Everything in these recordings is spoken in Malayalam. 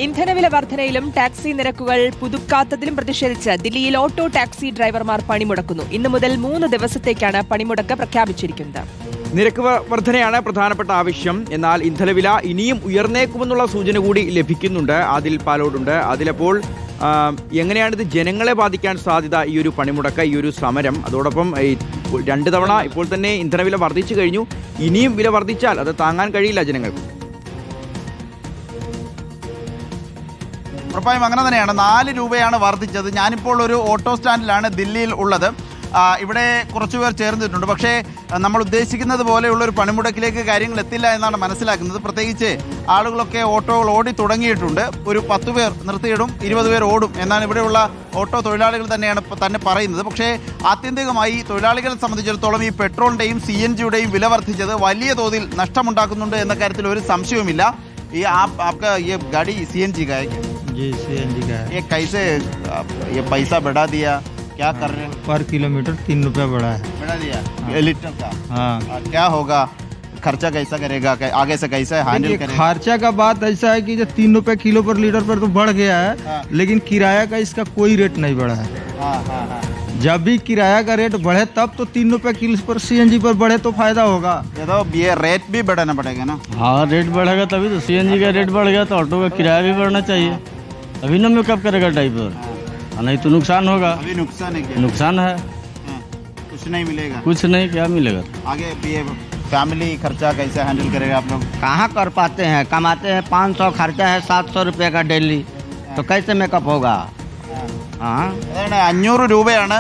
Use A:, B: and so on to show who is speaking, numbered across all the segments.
A: ഇന്ധനവില വർധനയിലും ടാക്സി നിരക്കുകൾ പുതുക്കാത്തതിലും പ്രതിഷേധിച്ച് ദില്ലിയിൽ ഓട്ടോ ടാക്സി ഡ്രൈവർമാർ പണിമുടക്കുന്നു. ഇന്നു മുതൽ 3 ദിവസത്തേക്കാണ് പണിമുടക്ക് പ്രഖ്യാപിച്ചിരിക്കുന്നത്.
B: നിരക്ക് വർധനയാണ് പ്രധാനപ്പെട്ട ആവശ്യം. എന്നാൽ ഇന്ധനവില ഇനിയും ഉയർന്നേക്കുമെന്നുള്ള സൂചന കൂടി ലഭിക്കുന്നുണ്ട്. അതിൽ പാലോടുണ്ട്. അതിലപ്പോൾ എങ്ങനെയാണിത് ജനങ്ങളെ ബാധിക്കാൻ സാധ്യത ഈ ഒരു പണിമുടക്ക്, ഈ ഒരു സമരം? അതോടൊപ്പം 2 തവണ ഇപ്പോൾ തന്നെ ഇന്ധനവില വർദ്ധിച്ചു കഴിഞ്ഞു. ഇനിയും വില വർദ്ധിച്ചാൽ അത് താങ്ങാൻ കഴിയില്ല ജനങ്ങൾക്ക്.
C: ഉറപ്പായും അങ്ങനെ തന്നെയാണ്. 4 രൂപയാണ് വർദ്ധിച്ചത്. ഞാനിപ്പോൾ ഒരു ഓട്ടോ സ്റ്റാൻഡിലാണ് ദില്ലിയിൽ ഉള്ളത്. ഇവിടെ കുറച്ചുപേർ ചേർന്നിട്ടുണ്ട്. പക്ഷേ നമ്മൾ ഉദ്ദേശിക്കുന്നത് പോലെയുള്ളൊരു പണിമുടക്കിലേക്ക് കാര്യങ്ങൾ എത്തില്ല എന്നാണ് മനസ്സിലാക്കുന്നത്. പ്രത്യേകിച്ച് ആളുകളൊക്കെ ഓട്ടോകൾ ഓടി തുടങ്ങിയിട്ടുണ്ട്. ഒരു 10 പേർ നിർത്തിയിടും, 20 പേർ ഓടും എന്നാണ് ഇവിടെയുള്ള ഓട്ടോ തൊഴിലാളികൾ തന്നെ പറയുന്നത്. പക്ഷേ ആത്യന്തികമായി തൊഴിലാളികളെ സംബന്ധിച്ചിടത്തോളം ഈ പെട്രോളിൻ്റെയും CNGയുടെയും വില വർദ്ധിച്ചത് വലിയ തോതിൽ നഷ്ടമുണ്ടാക്കുന്നുണ്ട് എന്ന കാര്യത്തിൽ ഒരു സംശയവുമില്ല. ये आपका ये गाड़ी CNG का है क्या?
D: जी CNG का है।
C: ये कैसे ये पैसा बढ़ा दिया, क्या कर रहे हैं?
D: पर किलोमीटर 3 रुपये बढ़ा है।
C: बढ़ा दिया लीटर का।
D: हाँ,
C: क्या होगा, खर्चा कैसा करेगा, आगे से कैसे हैंडल करेगा?
D: खर्चा का बात ऐसा है कि जो 3 रुपये किलो पर लीटर पर तो बढ़ गया है।
C: हाँ।
D: लेकिन किराया का इसका कोई रेट नहीं बढ़ा है।
C: हाँ हाँ हाँ।
D: जब भी किराया का रेट बढ़े तब तो 3 रुपये किलो पर CNG पर बढ़े तो फायदा होगा।
C: ये रेट भी बढ़ाना पड़ेगा ना?
E: हाँ, रेट बढ़ेगा तभी तो CNG का रेट बढ़ गया तो ऑटो का किराया भी बढ़ना चाहिए। अभी ना मैं कब करेगा ड्राइवर? नहीं तो नुकसान होगा।
C: अभी नुकसान है क्या?
E: नुकसान है,
C: कुछ नहीं मिलेगा।
E: कुछ नहीं, क्या मिलेगा?
C: आगे ये फैमिली खर्चा कैसे हैंडल करेगा आप लोग?
F: कहाँ कर पाते हैं, कमाते हैं 500, खर्चा है 700 रुपये का डेली, तो कैसे मेकअप होगा? हाँ,
C: 500 രൂപയാണ്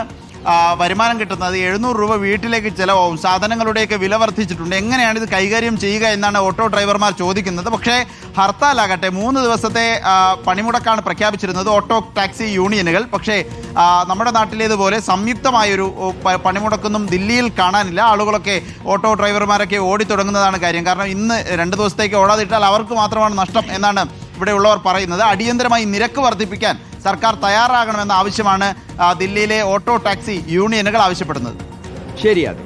C: വരുമാനം കിട്ടുന്നത്. 700 രൂപ വീട്ടിലേക്ക് ചിലവാകും. സാധനങ്ങളുടെയൊക്കെ വില വർദ്ധിച്ചിട്ടുണ്ട്. എങ്ങനെയാണ് ഇത് കൈകാര്യം ചെയ്യുക എന്നാണ് ഓട്ടോ ഡ്രൈവർമാർ ചോദിക്കുന്നത്. പക്ഷേ ഹർത്താലാകട്ടെ 3 ദിവസത്തെ പണിമുടക്കാണ് പ്രഖ്യാപിച്ചിരുന്നത് ഓട്ടോ ടാക്സി യൂണിയനുകൾ. പക്ഷേ നമ്മുടെ നാട്ടിലേതുപോലെ സംയുക്തമായൊരു പണിമുടക്കൊന്നും ദില്ലിയിൽ കാണാനില്ല. ആളുകളൊക്കെ ഓട്ടോ ഡ്രൈവർമാരൊക്കെ ഓടിത്തുടങ്ങുന്നതാണ് കാര്യം. കാരണം ഇന്ന് 2 ദിവസത്തേക്ക് ഓടാതിട്ടാൽ അവർക്ക് മാത്രമാണ് നഷ്ടം എന്നാണ് ഇവിടെയുള്ളവർ പറയുന്നത്. അടിയന്തരമായി നിരക്ക് വർദ്ധിപ്പിക്കാൻ സർക്കാർ തയ്യാറാകണമെന്ന ആവശ്യമാണ് ദില്ലിയിലെ ഓട്ടോ ടാക്സി യൂണിയനുകൾ ആവശ്യപ്പെടുന്നത്.
B: ശരിയാണ്.